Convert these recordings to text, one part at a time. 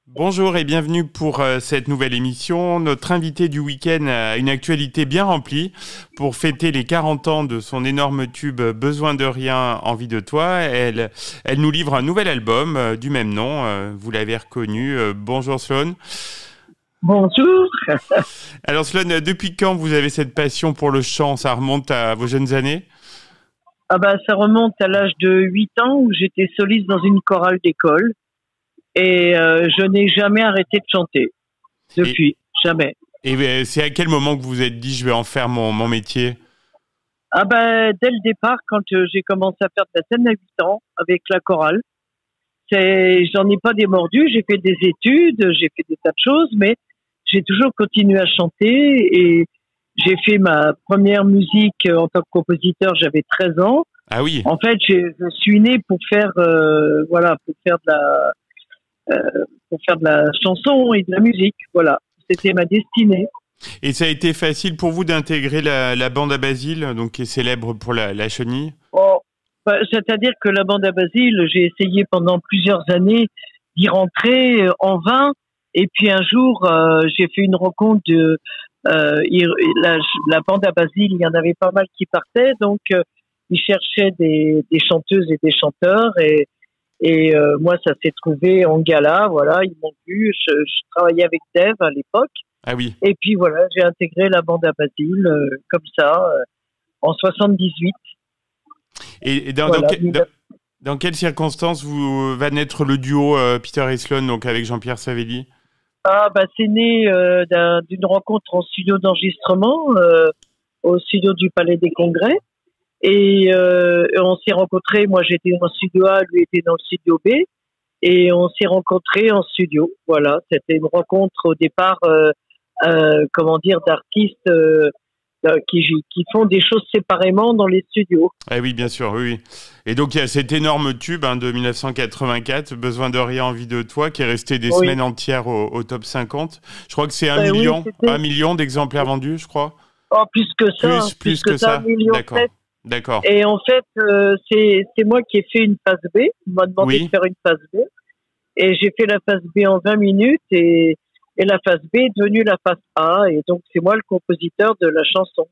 Bonjour et bienvenue pour cette nouvelle émission. Notre invitée du week-end a une actualité bien remplie. Pour fêter les 40 ans de son énorme tube Besoin de rien, envie de toi, elle nous livre un nouvel album du même nom. Vous l'avez reconnu. Bonjour Sloane. Bonjour. Alors Sloane, depuis quand vous avez cette passion pour le chant? Ça remonte à vos jeunes années? Ça remonte à l'âge de 8 ans où j'étais soliste dans une chorale d'école et je n'ai jamais arrêté de chanter depuis, jamais. Et c'est à quel moment que vous vous êtes dit je vais en faire mon métier? Dès le départ, quand j'ai commencé à faire de la scène à 8 ans avec la chorale, j'en ai pas démordu, j'ai fait des études, j'ai fait des tas de choses, mais j'ai toujours continué à chanter et j'ai fait ma première musique en tant que compositeur, j'avais 13 ans. Ah oui. En fait, je suis née pour faire, pour faire de la chanson et de la musique. Voilà, c'était ma destinée. Et ça a été facile pour vous d'intégrer la bande à Basile, donc qui est célèbre pour la chenille? C'est-à-dire que la bande à Basile, j'ai essayé pendant plusieurs années d'y rentrer en vain. Et puis un jour, j'ai fait une rencontre de la bande à Basile. Il y en avait pas mal qui partaient, donc ils cherchaient des chanteuses et des chanteurs. Et moi, ça s'est trouvé en gala. Voilà, ils m'ont vu. Je travaillais avec Dave à l'époque. Ah oui. Et puis voilà, j'ai intégré la bande à Basile comme ça en 78. Et Voilà. dans quelles circonstances va naître le duo Peter et Sloane, donc avec Jean-Pierre Savelli? C'est né d'une rencontre en studio d'enregistrement au studio du Palais des Congrès. Et on s'est rencontrés, moi j'étais dans le studio A, lui était dans le studio B. Et on s'est rencontrés en studio. Voilà, c'était une rencontre au départ, d'artistes qui font des choses séparément dans les studios. Ah oui, bien sûr, oui. Et donc il y a cet énorme tube de 1984, Besoin de rien, envie de toi, qui est resté des semaines entières au top 50. Je crois que c'est 1 million d'exemplaires vendus, je crois. Oh, plus que ça. Plus que ça. 1,7 million. D'accord. Et en fait, c'est moi qui ai fait une phase B. On m'a demandé de faire une phase B. Et j'ai fait la phase B en 20 minutes et la phase B est devenue la phase A. Et donc, c'est moi le compositeur de la chanson.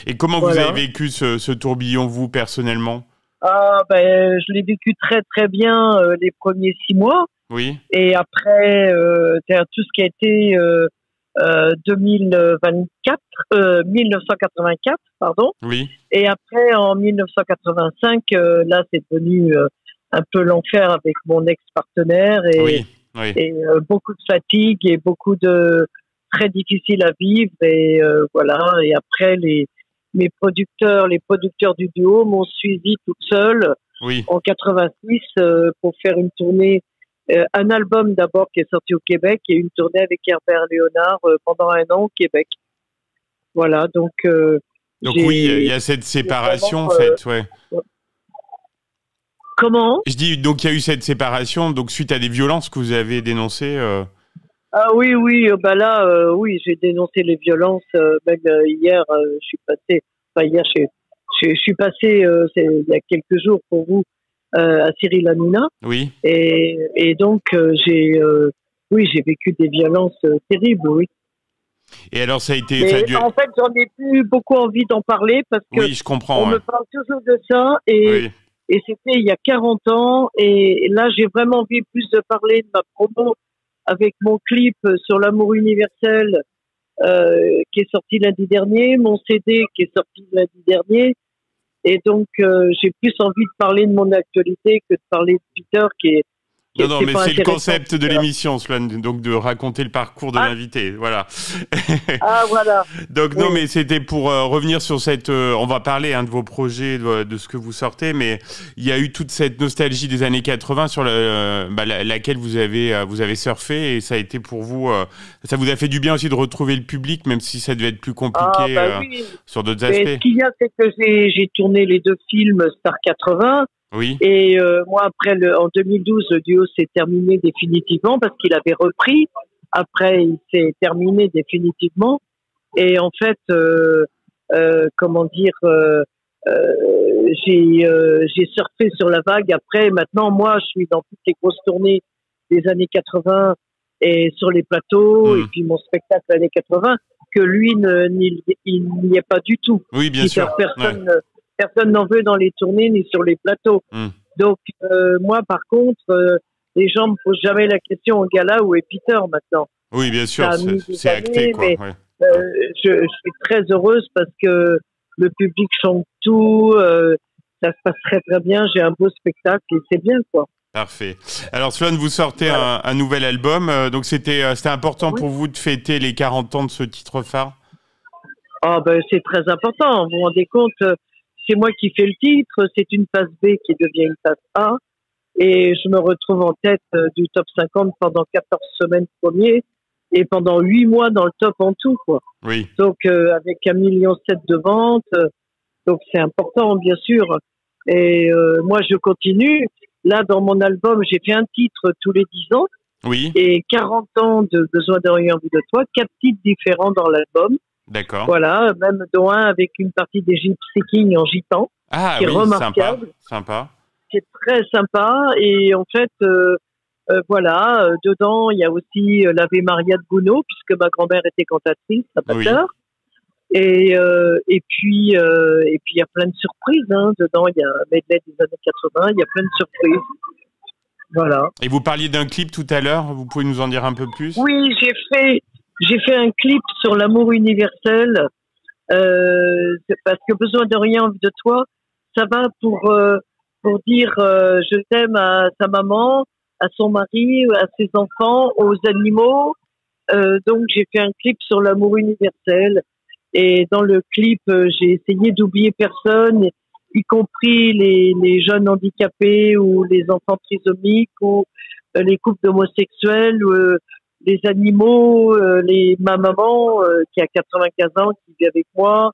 Et comment vous avez vécu ce tourbillon, vous, personnellement? Je l'ai vécu très, très bien les premiers 6 mois. Oui. Et après, tout ce qui a été 1984, pardon. Oui. Et après, en 1985, là, c'est devenu un peu l'enfer avec mon ex-partenaire et beaucoup de fatigue et beaucoup de très difficile à vivre. Et voilà. Et après, les producteurs du duo m'ont suivi toute seule en 86 pour faire une tournée. Un album d'abord qui est sorti au Québec et une tournée avec Herbert Léonard pendant 1 an au Québec. Voilà, donc oui, il y a cette séparation en fait, ouais. Comment? Je dis, donc il y a eu cette séparation, donc suite à des violences que vous avez dénoncées. Ah oui, oui, oui, j'ai dénoncé les violences. Même hier, je suis passé. Enfin hier, je suis passé. Il y a quelques jours pour vous à Cyril Hanouna. Oui. Et donc j'ai vécu des violences terribles, oui. Et alors ça a été. En fait, j'en ai plus beaucoup envie d'en parler parce que je comprends, on me parle toujours de ça et c'était il y a 40 ans et là j'ai vraiment envie plus de parler de ma promo avec mon clip sur l'amour universel qui est sorti lundi dernier, mon CD qui est sorti lundi dernier et donc j'ai plus envie de parler de mon actualité que de parler de Peter qui est Non, mais c'est le concept de l'émission, Sloane, donc de raconter le parcours de l'invité, voilà. Voilà. Donc non, mais c'était pour revenir sur cette... on va parler de vos projets, de ce que vous sortez, mais il y a eu toute cette nostalgie des années 80 sur laquelle vous avez surfé, et ça a été pour vous... ça vous a fait du bien aussi de retrouver le public, même si ça devait être plus compliqué sur d'autres aspects. Ce qu'il y a, c'est que j'ai tourné les 2 films Star 80. Oui. Et moi, après, en 2012, le duo s'est terminé définitivement parce qu'il avait repris. Après, il s'est terminé définitivement. Et en fait, j'ai surfé sur la vague. Après, maintenant, moi, je suis dans toutes les grosses tournées des années 80 et sur les plateaux, et puis mon spectacle années 80, que lui, il n'y est pas du tout. Oui, bien sûr. Personne n'en veut dans les tournées ni sur les plateaux. Donc, moi, par contre, les gens me posent jamais la question au gala où est Peter maintenant. Oui, bien sûr, c'est acté, quoi. Mais, je suis très heureuse parce que le public chante tout, ça se passe très très bien, j'ai un beau spectacle et c'est bien, quoi. Parfait. Alors, Sloane, vous sortez un nouvel album, donc c'était important pour vous de fêter les 40 ans de ce titre phare? Ah ben, c'est très important, vous vous rendez compte, c'est moi qui fais le titre, c'est une phase B qui devient une phase A, et je me retrouve en tête du top 50 pendant 14 semaines premiers, et pendant 8 mois dans le top en tout, quoi. Oui. Donc, avec 1,7 million de ventes, donc c'est important, bien sûr. Et moi, je continue. Là, dans mon album, j'ai fait un titre tous les 10 ans. Oui. Et 40 ans de Besoin de rien vu de toi, 4 titres différents dans l'album. D'accord. Voilà, même dont un avec une partie des Gypsy Kings en gitan. Ah qui est oui, remarquable. sympa. C'est très sympa. Et en fait, voilà, dedans, il y a aussi l'Ave Maria de Gounod, puisque ma grand-mère était cantatrice, à Pater. Oui. Et puis il y a plein de surprises, hein. Dedans, il y a un medley des années 80, il y a plein de surprises. Voilà. Et vous parliez d'un clip tout à l'heure, vous pouvez nous en dire un peu plus? Oui, j'ai fait un clip sur l'amour universel, parce que Besoin de rien, envie de toi, ça va pour dire je t'aime à sa maman, à son mari, à ses enfants, aux animaux. Donc j'ai fait un clip sur l'amour universel. Et dans le clip, j'ai essayé d'oublier personne, y compris les jeunes handicapés ou les enfants trisomiques ou les couples d'homosexuels, les animaux, ma maman qui a 95 ans, qui vit avec moi.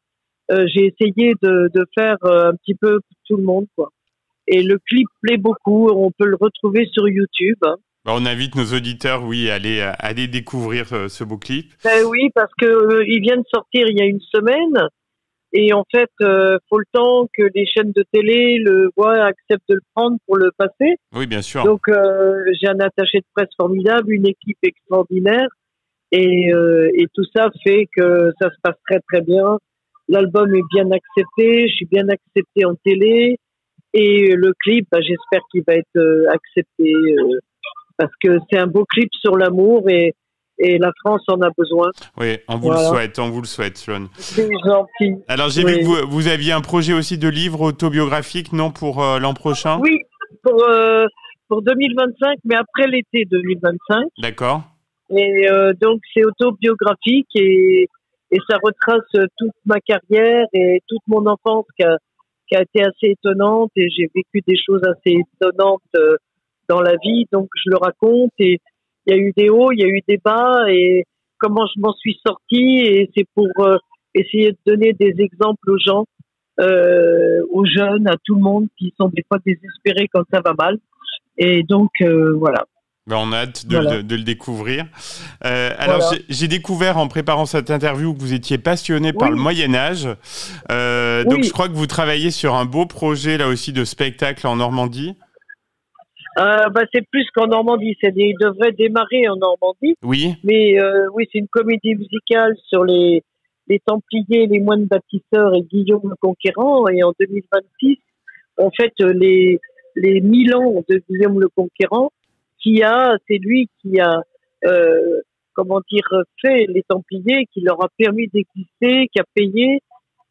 J'ai essayé de faire un petit peu pour tout le monde, quoi. Et le clip plaît beaucoup, on peut le retrouver sur YouTube. On invite nos auditeurs, oui, à aller découvrir ce beau clip. Ben oui, parce que il vient de sortir il y a une semaine, et en fait, faut le temps que les chaînes de télé le voient, acceptent de le prendre pour le passer. Oui, bien sûr. Donc, j'ai un attaché de presse formidable, une équipe extraordinaire, et tout ça fait que ça se passe très très bien. L'album est bien accepté, je suis bien accepté en télé, et le clip, j'espère qu'il va être accepté. Parce que c'est un beau clip sur l'amour et la France en a besoin. Oui, on vous le souhaite, Sloane. C'est gentil. Alors, j'ai vu que vous aviez un projet aussi de livre autobiographique, non, pour l'an prochain? Oui, pour 2025, mais après l'été 2025. D'accord. Et donc, c'est autobiographique et ça retrace toute ma carrière et toute mon enfance qui a été assez étonnante, et j'ai vécu des choses assez étonnantes dans la vie, donc je le raconte, et il y a eu des hauts, il y a eu des bas, et comment je m'en suis sortie, et c'est pour essayer de donner des exemples aux gens, aux jeunes, à tout le monde qui sont des fois désespérés quand ça va mal, et donc voilà. On a hâte de le découvrir. Alors, j'ai découvert en préparant cette interview que vous étiez passionné par le Moyen-Âge. Donc, je crois que vous travaillez sur un beau projet, là aussi, de spectacle en Normandie. C'est plus qu'en Normandie, il devrait démarrer en Normandie. Oui. Mais oui, c'est une comédie musicale sur les Templiers, les moines bâtisseurs et Guillaume le Conquérant. Et en 2026, on fête les 1000 ans de Guillaume le Conquérant, c'est lui qui a fait les Templiers, qui leur a permis d'exister, qui a payé.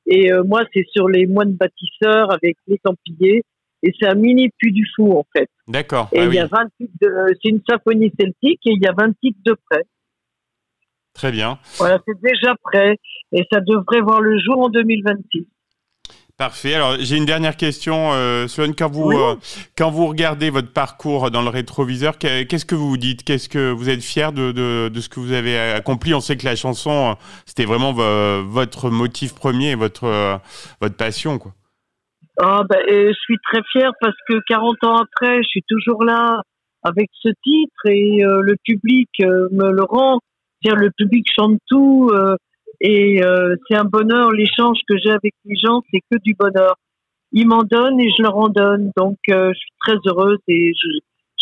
Et moi, c'est sur les moines bâtisseurs avec les Templiers. Et c'est un mini Puy du Fou, en fait. D'accord. Et il y a 20 titres c'est une symphonie celtique et il y a 20 titres de prêt. Très bien. Voilà, c'est déjà prêt. Et ça devrait voir le jour en 2026. Parfait. Alors, j'ai une dernière question, Sloane. Quand vous regardez votre parcours dans le rétroviseur, qu'est-ce que vous vous dites? Qu'est-ce que vous êtes fier de ce que vous avez accompli? On sait que la chanson, c'était vraiment votre motif premier, votre passion, quoi. Je suis très fière parce que 40 ans après, je suis toujours là avec ce titre, et le public me le rend. C'est-à-dire, le public chante tout, et c'est un bonheur. L'échange que j'ai avec les gens, c'est que du bonheur. Ils m'en donnent et je leur en donne. Donc, je suis très heureuse, et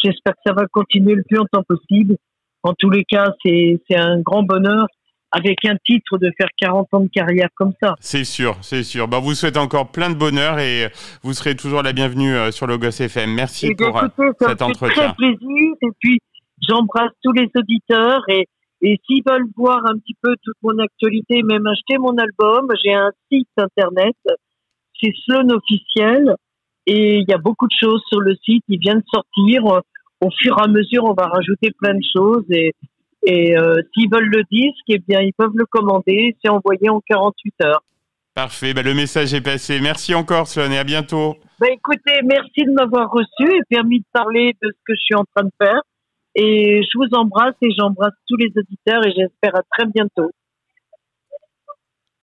j'espère que ça va continuer le plus longtemps possible En tous les cas, c'est un grand bonheur avec un titre de faire 40 ans de carrière comme ça. C'est sûr, c'est sûr. Ben, vous souhaite encore plein de bonheur et vous serez toujours la bienvenue sur Logos FM. Merci pour cet entretien. Ça me fait très plaisir et puis j'embrasse tous les auditeurs et s'ils veulent voir un petit peu toute mon actualité, même acheter mon album, j'ai un site internet, c'est Sloan Officiel et il y a beaucoup de choses sur le site, il vient de sortir. Au fur et à mesure, on va rajouter plein de choses et s'ils veulent le disque, eh bien, ils peuvent le commander, c'est envoyé en 48 heures. Parfait, le message est passé. Merci encore, Sloan, et à bientôt. Écoutez, merci de m'avoir reçu et permis de parler de ce que je suis en train de faire. Et je vous embrasse et j'embrasse tous les auditeurs et j'espère à très bientôt.